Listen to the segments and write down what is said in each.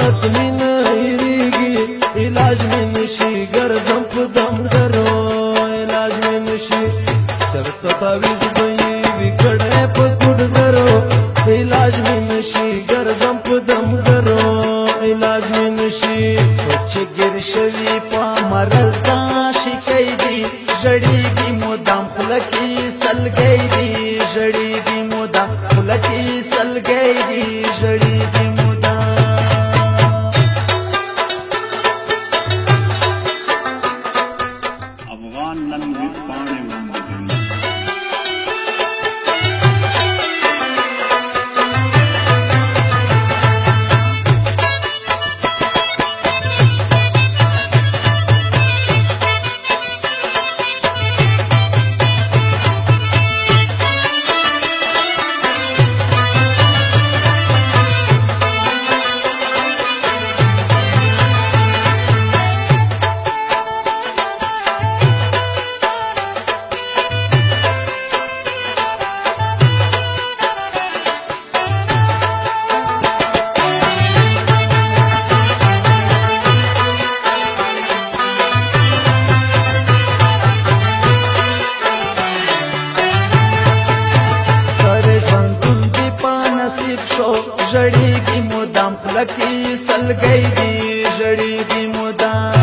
عادت می نه هیریږي علاج می نشي ګرځم په دم درو علاج می نشي چرته تعویذ به وي کړی په ګډ درو علاج می نشي ګرځم په دم درو علاج می نشي سوچ ګر شوی په مرز دا شکای دی ژړیږي مودام خلکی سلګی دی ژړیږي مودام خلکی سلګی دی ژړیږي افغان نن ویبپاڼې وړاندې کوي. ژړیږي مودام خلکی سلګی دی ژړیږي مودام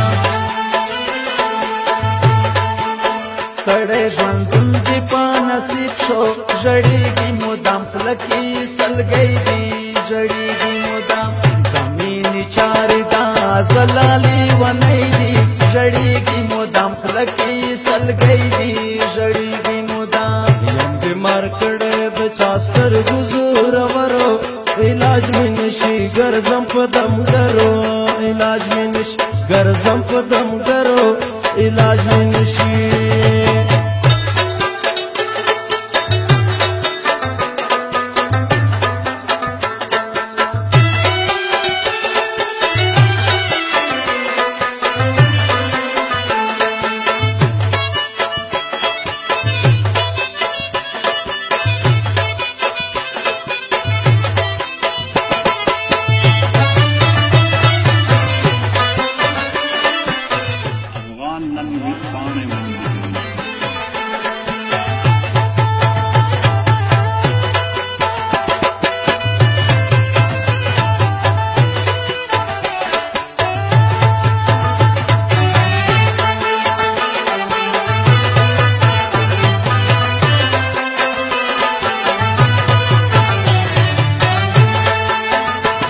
ستړی ژوندون دی په نصیب شو ژړیږي مودام خلکی سلګی دی ژړیږي مودام د مینې چارې دا زلالې ونی دی ژړیږي مودام خلکی سلګی دی ژړیږي مودام یم بیمار کړی د چا سترګو زورورو علاج می نشي ګرځم په دم درو علاج می نشي ګرځم په دم درو علاج می نشي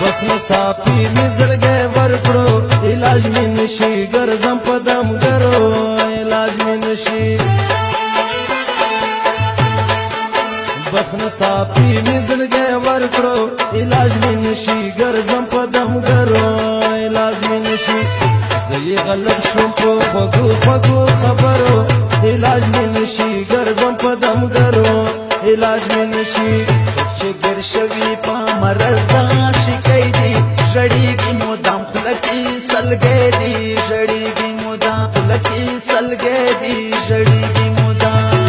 بس مسافي می زړګی ورکړو علاج می نشي ګرځم په دم درو علاج می نشي بس مسافي می زړګی ورکړو علاج می نشي ګرځم په دم درو علاج می نشي زه غلط شوم په خوږو خوږو خبرو علاج می نشي ګرځم په دم درو علاج می نشي چې ګر شوی په مرز دا شکای دی ژړیږي مودام خلکی سلګی دی ژړیږي مودام خلکی سلګی دی ژړیږي مودام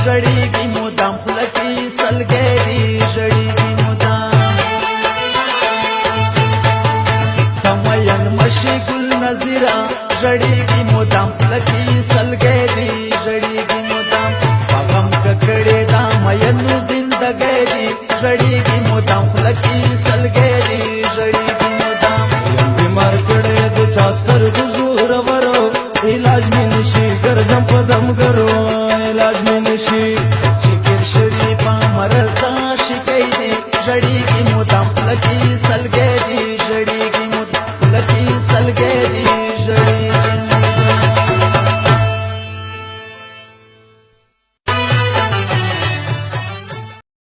ژړیږي مودام خلکی سلګی دی ژړیږي مودام کمین مشي ګل نظیرا ژړیږي مودام خلکی سلګی دی ژړیږي مودام پغم ککړې دا مین زندګی دی ژړیږي مودام خلکی سلګی دی ژړیږي مودام یم بیمار کړی د چا سترګو زورورو علاج می نشي ګرځم په دم درو علاج می نشي نشي چې ګر شوي په مرض دا شکۍ دي ژړېږي مدام لکې